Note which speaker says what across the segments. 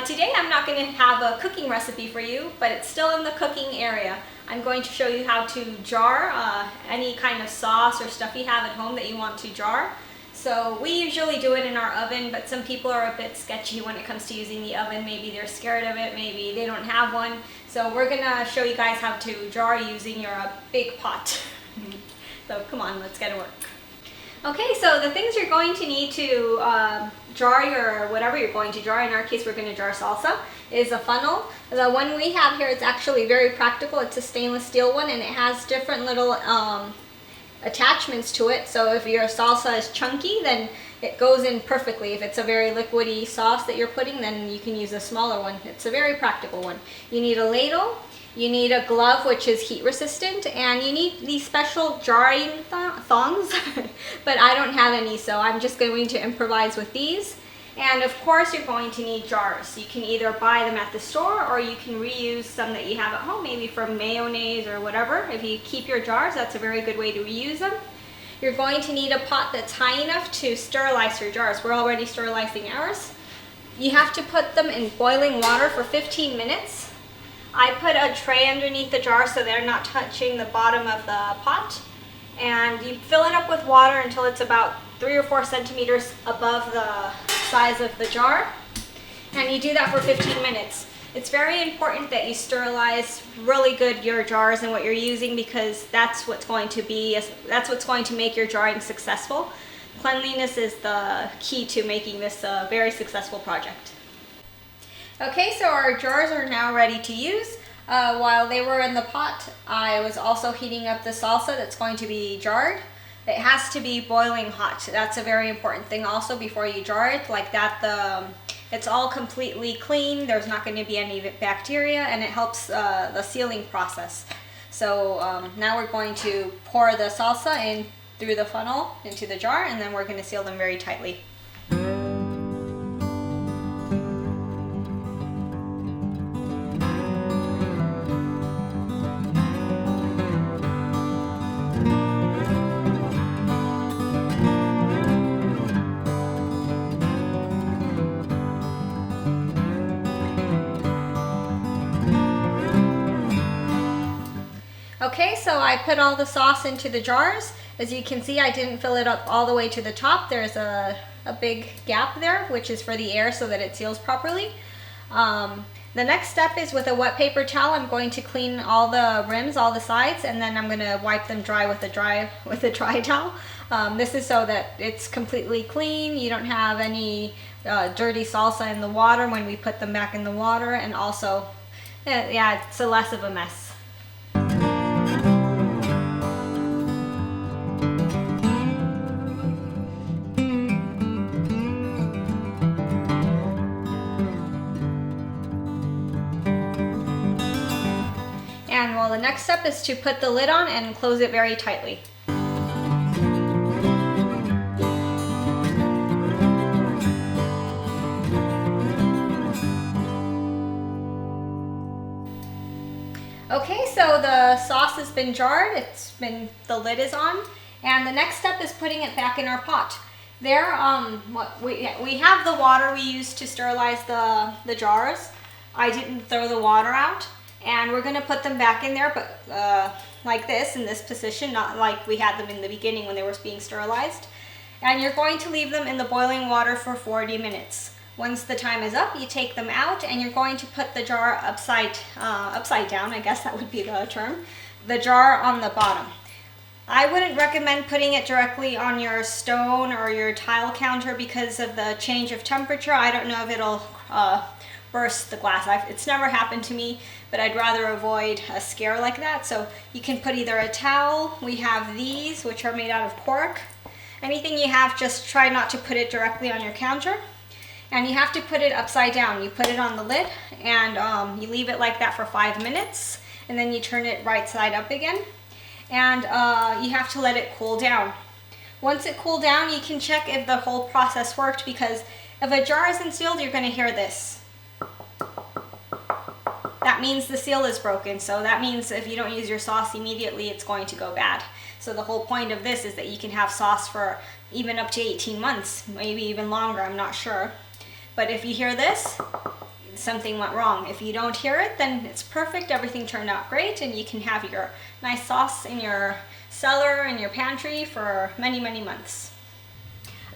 Speaker 1: Today I'm not going to have a cooking recipe for you, but it's still in the cooking area. I'm going to show you how to jar any kind of sauce or stuff you have at home that you want to jar. So we usually do it in our oven, but some people are a bit sketchy when it comes to using the oven. Maybe they're scared of it, maybe they don't have one. So we're going to show you guys how to jar using your big pot. So come on, let's get to work. Okay, so the things you're going to need to jar your whatever you're going to jar, in our case we're going to jar salsa, is a funnel. The one we have here is actually very practical. It's a stainless steel one and it has different little attachments to it. So if your salsa is chunky, then it goes in perfectly. If it's a very liquidy sauce that you're putting, then you can use a smaller one. It's a very practical one. You need a ladle. You need a glove which is heat resistant, and you need these special jarring thongs, but I don't have any, so I'm just going to improvise with these. And of course you're going to need jars. You can either buy them at the store or you can reuse some that you have at home, maybe from mayonnaise or whatever. If you keep your jars, that's a very good way to reuse them. You're going to need a pot that's high enough to sterilize your jars. We're already sterilizing ours. You have to put them in boiling water for 15 minutes. I put a tray underneath the jar so they're not touching the bottom of the pot. And you fill it up with water until it's about 3 or 4 centimeters above the size of the jar. And you do that for 15 minutes. It's very important that you sterilize really good your jars and what you're using, because that's what's going to make your jarring successful. Cleanliness is the key to making this a very successful project. Okay, so our jars are now ready to use. While they were in the pot, I was also heating up the salsa that's going to be jarred. It has to be boiling hot. That's a very important thing also before you jar it. Like that, it's all completely clean. There's not going to be any bacteria, and it helps the sealing process. So now we're going to pour the salsa in through the funnel into the jar, and then we're going to seal them very tightly. Okay, so I put all the sauce into the jars. As you can see, I didn't fill it up all the way to the top. There's a big gap there, which is for the air so that it seals properly. The next step is with a wet paper towel. I'm going to clean all the rims, all the sides, and then I'm going to wipe them dry with a dry towel. This is so that it's completely clean. You don't have any dirty salsa in the water when we put them back in the water, and also, yeah, it's less of a mess. And well, the next step is to put the lid on and close it very tightly. Okay, so the sauce has been jarred, the lid is on, and the next step is putting it back in our pot. There, we have the water we use to sterilize the jars. I didn't throw the water out. And we're going to put them back in there, but like this, in this position, not like we had them in the beginning when they were being sterilized. And you're going to leave them in the boiling water for 40 minutes. Once the time is up, you take them out, and you're going to put the jar upside down, I guess that would be the term, the jar on the bottom. I wouldn't recommend putting it directly on your stone or your tile counter because of the change of temperature. I don't know if it'll burst the glass. It's never happened to me, but I'd rather avoid a scare like that. So you can put either a towel. We have these, which are made out of cork. Anything you have, just try not to put it directly on your counter. And you have to put it upside down. You put it on the lid, and you leave it like that for 5 minutes, and then you turn it right side up again. And you have to let it cool down. Once it cooled down, you can check if the whole process worked, because if a jar isn't sealed, you're going to hear this. That means the seal is broken. So that means if you don't use your sauce immediately, it's going to go bad. So the whole point of this is that you can have sauce for even up to 18 months, maybe even longer, I'm not sure. But if you hear this, something went wrong. If you don't hear it, then it's perfect. Everything turned out great, and you can have your nice sauce in your cellar and your pantry for many, many months.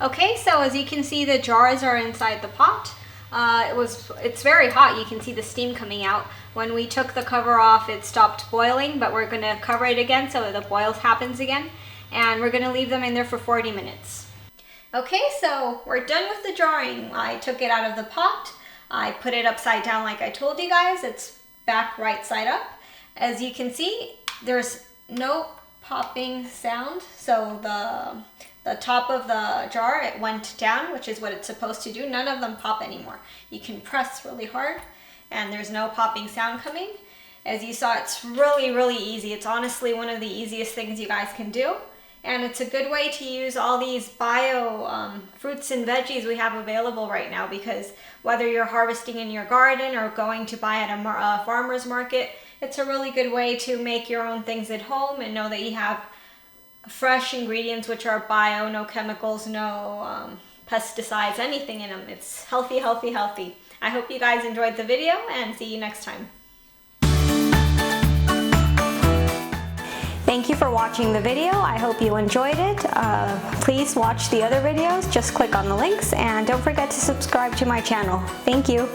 Speaker 1: Okay, so as you can see, the jars are inside the pot. It's very hot. You can see the steam coming out. When we took the cover off, it stopped boiling, but we're going to cover it again so that the boil happens again. And we're going to leave them in there for 40 minutes. Okay, so we're done with the jarring. I took it out of the pot. I put it upside down like I told you guys. It's back right side up. As you can see, there's no popping sound. So the top of the jar, it went down, which is what it's supposed to do. None of them pop anymore. You can press really hard and there's no popping sound coming. As you saw, it's really, really easy. It's honestly one of the easiest things you guys can do. And it's a good way to use all these bio fruits and veggies we have available right now, because whether you're harvesting in your garden or going to buy at a farmer's market, it's a really good way to make your own things at home and know that you have fresh ingredients which are bio, no chemicals, no pesticides, anything in them. It's healthy, healthy, healthy. I hope you guys enjoyed the video, and see you next time. Thank you for watching the video. I hope you enjoyed it. Please watch the other videos. Just click on the links, and don't forget to subscribe to my channel. Thank you.